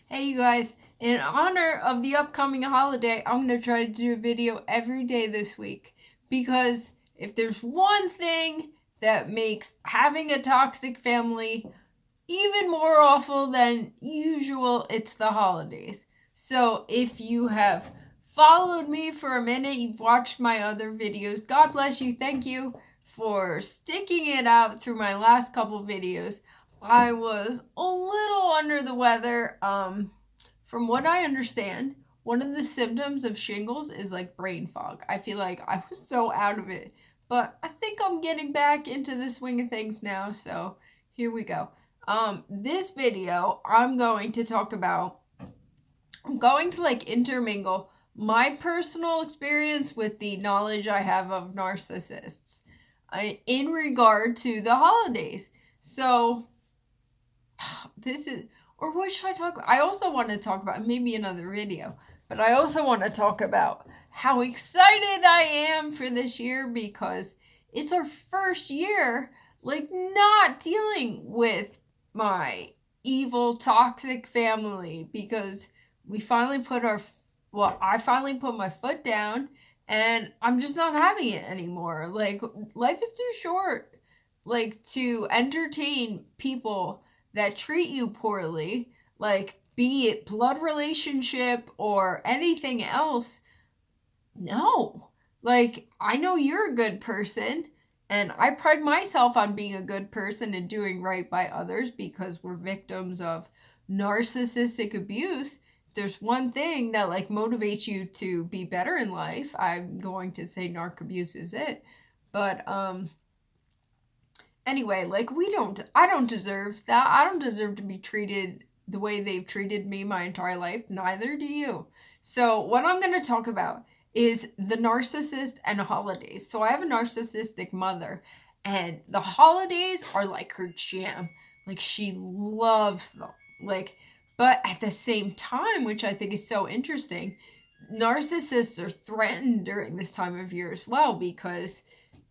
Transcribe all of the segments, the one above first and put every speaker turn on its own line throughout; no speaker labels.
Hey you guys, in honor of the upcoming holiday, I'm going to try to do a video every day this week because if there's one thing that makes having a toxic family even more awful than usual, it's the holidays. So if you have followed me for a minute, you've watched my other videos, God bless you, thank you for sticking it out through my last couple videos. I was a little under the weather. From what I understand, one of the symptoms of shingles is like brain fog. I feel like I was so out of it, but I think I'm getting back into the swing of things now. So here we go. This video, I'm going to talk about, I'm going to like intermingle my personal experience with the knowledge I have of narcissists in regard to the holidays. So this is, or what should I talk about? I also want to talk about maybe another video, but I also want to talk about how excited I am for this year because it's our first year like not dealing with my evil toxic family because we finally put our I finally put my foot down and I'm just not having it anymore. Like life is too short like to entertain people that treat you poorly, like be it blood relationship or anything else. No. Like, I know you're a good person, and I pride myself on being a good person and doing right by others because we're victims of narcissistic abuse. There's one thing that like motivates you to be better in life. I'm going to say narc abuse is it. But anyway, like I don't deserve that. I don't deserve to be treated the way they've treated me my entire life. Neither do you. So, what I'm going to talk about is the narcissist and holidays. So, I have a narcissistic mother, and the holidays are like her jam. Like, she loves them. Like, but at the same time, which I think is so interesting, narcissists are threatened during this time of year as well because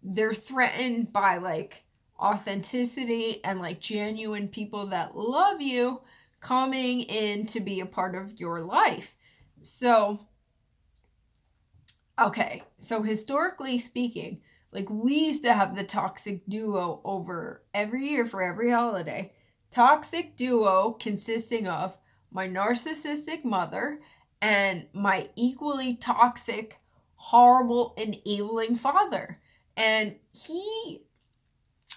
they're threatened by like authenticity and like genuine people that love you coming in to be a part of your life. So, okay, so historically speaking, like we used to have the toxic duo over every year for every holiday. Toxic duo consisting of my narcissistic mother and my equally toxic, horrible, enabling father. And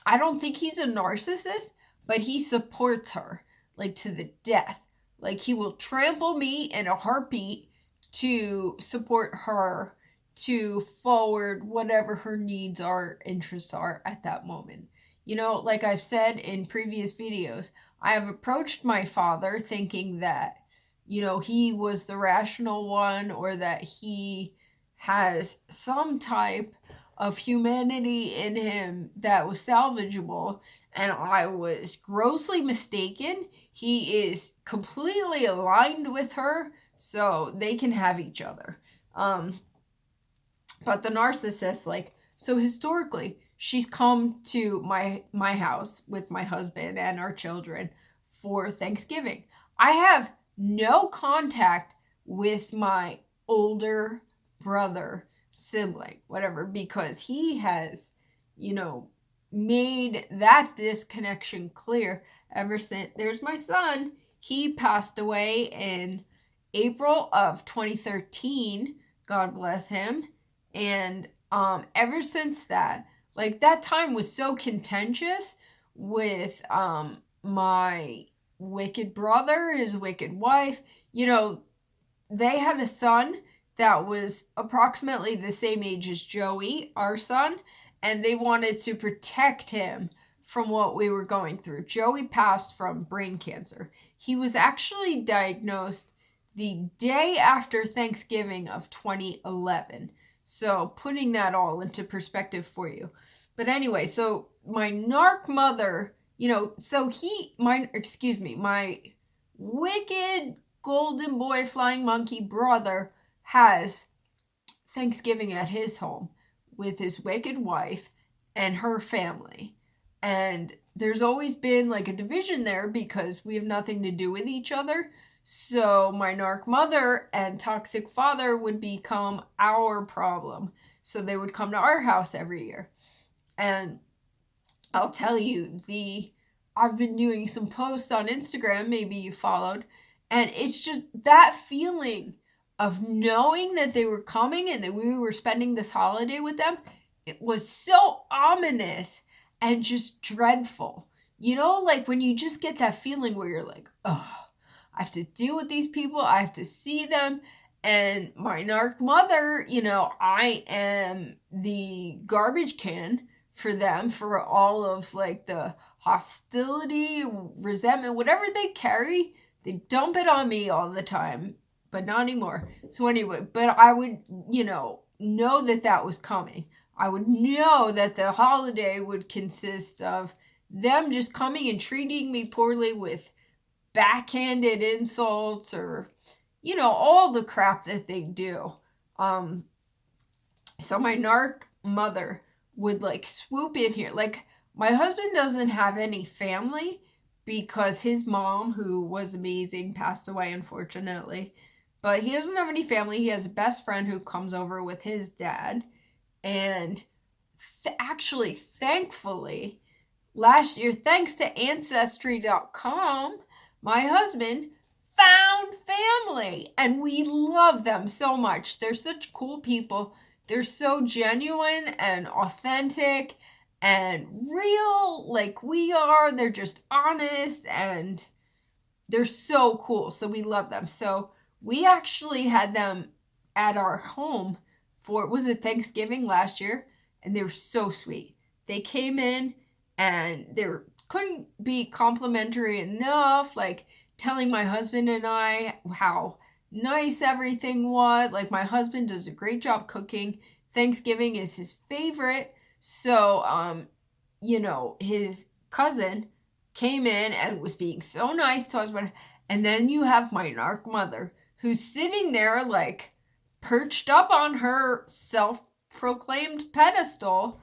I don't think he's a narcissist, but he supports her like to the death. Like he will trample me in a heartbeat to support her to forward whatever her needs or interests are at that moment. You know, like I've said in previous videos, I have approached my father thinking that, you know, he was the rational one or that he has some type of humanity in him that was salvageable, and I was grossly mistaken. He is completely aligned with her, so they can have each other. But the narcissist, like, so historically, she's come to my house with my husband and our children for Thanksgiving. I have no contact with my older brother, sibling, whatever, because he has, you know, made that disconnection clear ever since. There's my son. He passed away in April of 2013. God bless him. And ever since that, like that time was so contentious with my wicked brother, his wicked wife. You know, they had a son that was approximately the same age as Joey, our son, and they wanted to protect him from what we were going through. Joey passed from brain cancer. He was actually diagnosed the day after Thanksgiving of 2011. So, putting that all into perspective for you. But anyway, so my narc mother, you know, so my wicked golden boy flying monkey brother has Thanksgiving at his home with his wicked wife and her family. And there's always been like a division there because we have nothing to do with each other. So my narc mother and toxic father would become our problem. So they would come to our house every year. And I'll tell you, I've been doing some posts on Instagram, maybe you followed, and it's just that feeling of knowing that they were coming and that we were spending this holiday with them. It was so ominous and just dreadful. You know, like when you just get that feeling where you're like, oh, I have to deal with these people, I have to see them. And my narc mother, you know, I am the garbage can for them, for all of like the hostility, resentment, whatever they carry, they dump it on me all the time, but not anymore. So anyway, but I would, you know that that was coming. I would know that the holiday would consist of them just coming and treating me poorly with backhanded insults, or, you know, all the crap that they do. So my narc mother would like swoop in here. Like, my husband doesn't have any family because his mom, who was amazing, passed away, unfortunately. But he doesn't have any family. He has a best friend who comes over with his dad. And actually, thankfully, last year, thanks to Ancestry.com, my husband found family. And we love them so much. They're such cool people. They're so genuine and authentic and real, like we are. They're just honest and they're so cool. So we love them. So we actually had them at our home for, was it Thanksgiving last year? And they were so sweet. They came in and they couldn't be complimentary enough, like telling my husband and I how nice everything was. Like, my husband does a great job cooking. Thanksgiving is his favorite. So, you know, his cousin came in and was being so nice to us. And then you have my narc mother who's sitting there like perched up on her self-proclaimed pedestal,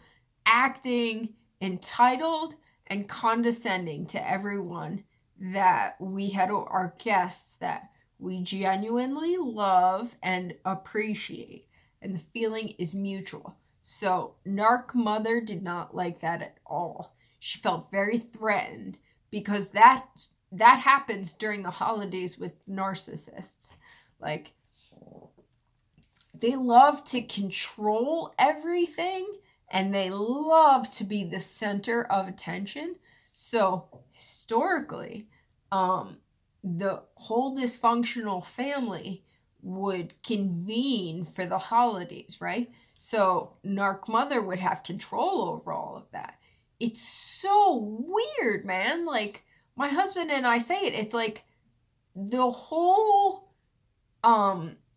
acting entitled and condescending to everyone that we had, our guests that we genuinely love and appreciate. And the feeling is mutual. So narc mother did not like that at all. She felt very threatened because that happens during the holidays with narcissists. Like, they love to control everything and they love to be the center of attention. So historically, the whole dysfunctional family would convene for the holidays, right? So narc mother would have control over all of that. It's so weird, man. Like, my husband and I say it, it's like the whole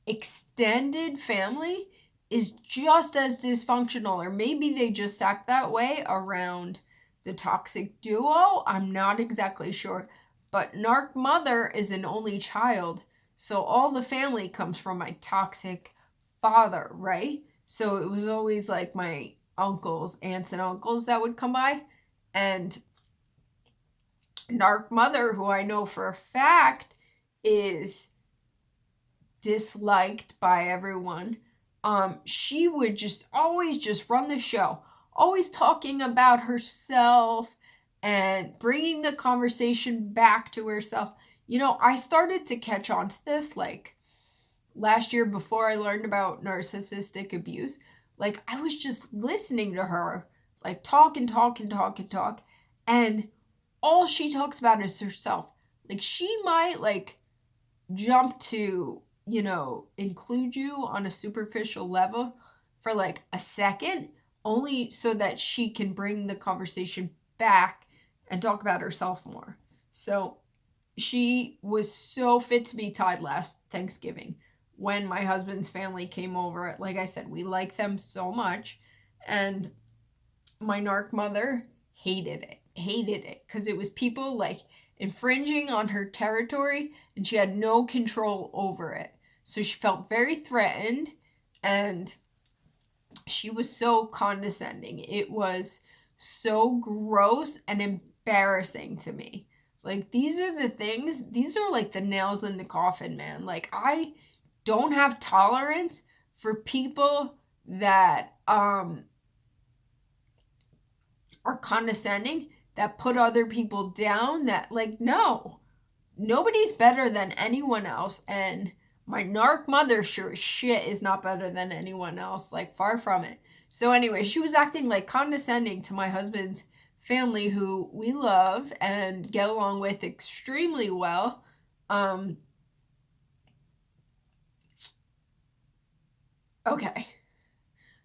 extended family is just as dysfunctional, or maybe they just act that way around the toxic duo. I'm not exactly sure. But narc mother is an only child, so all the family comes from my toxic father, right? So it was always like my uncles, aunts and uncles that would come by. And narc mother, who I know for a fact is disliked by everyone, she would just always just run the show, always talking about herself and bringing the conversation back to herself. You know, I started to catch on to this like last year before I learned about narcissistic abuse. Like, I was just listening to her, like talk and talk and talk and talk, and all she talks about is herself. Like, she might like jump to, you know, include you on a superficial level for like a second, only so that she can bring the conversation back and talk about herself more. So she was so fit to be tied last Thanksgiving when my husband's family came over. Like I said, we like them so much. And my narc mother hated it because it was people like infringing on her territory and she had no control over it. So she felt very threatened and she was so condescending. It was so gross and embarrassing to me. Like, these are the things, these are like the nails in the coffin, man. Like, I don't have tolerance for people that are condescending, that put other people down, that, like, no. Nobody's better than anyone else, and my narc mother sure as shit is not better than anyone else. Like, far from it. So anyway, she was acting like condescending to my husband's family, who we love and get along with extremely well. Okay.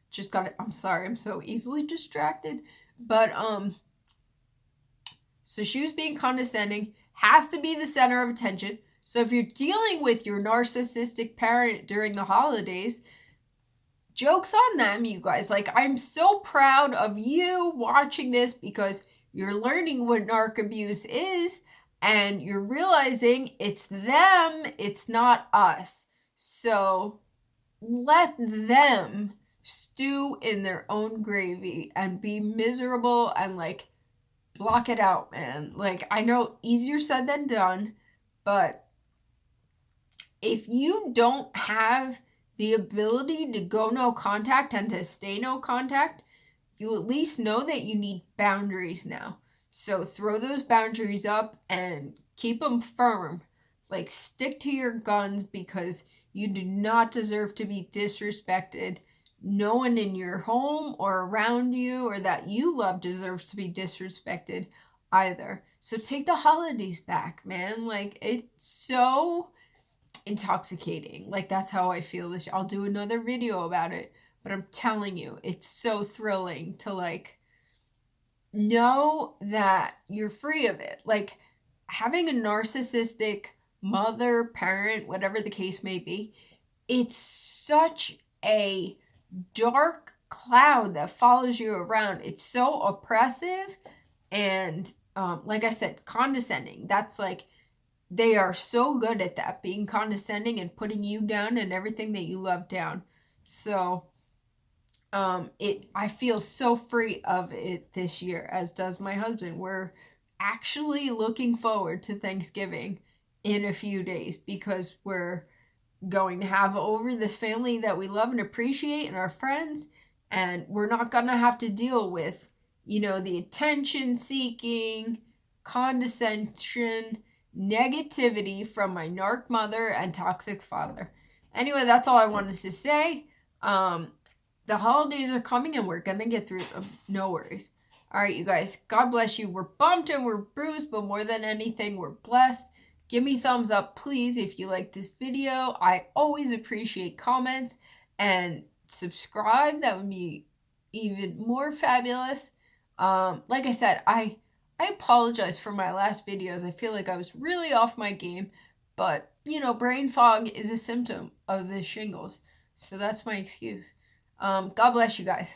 Just got it. I'm sorry, I'm so easily distracted. But so she was being condescending, has to be the center of attention. So if you're dealing with your narcissistic parent during the holidays, joke's on them, you guys. Like, I'm so proud of you watching this, because you're learning what narc abuse is, and you're realizing it's them, it's not us. So let them stew in their own gravy and be miserable and, like, block it out, man. Like, I know easier said than done, but if you don't have the ability to go no contact and to stay no contact, you at least know that you need boundaries now. So throw those boundaries up and keep them firm. Like, stick to your guns, because you do not deserve to be disrespected. No one in your home or around you or that you love deserves to be disrespected either. So take the holidays back, man. Like, it's so intoxicating. Like, that's how I feel this. I'll do another video about it, but I'm telling you, it's so thrilling to, like, know that you're free of it. Like, having a narcissistic mother, parent, whatever the case may be, it's such a dark cloud that follows you around. It's so oppressive and like I said, condescending. That's like, they are so good at that, being condescending and putting you down and everything that you love down. So I feel so free of it this year, as does my husband. We're actually looking forward to Thanksgiving in a few days, because we're going to have over this family that we love and appreciate and our friends, and we're not gonna have to deal with, you know, the attention seeking, condescension, negativity from my narc mother and toxic father. Anyway, that's all I wanted to say. The holidays are coming and we're gonna get through them. No worries. All right, you guys, God bless you. We're bumped and we're bruised, but more than anything, we're blessed. Give me thumbs up, please, if you like this video. I always appreciate comments, and subscribe. That would be even more fabulous. Like I said, I apologize for my last videos. I feel like I was really off my game, but, you know, brain fog is a symptom of the shingles, so that's my excuse. God bless you guys.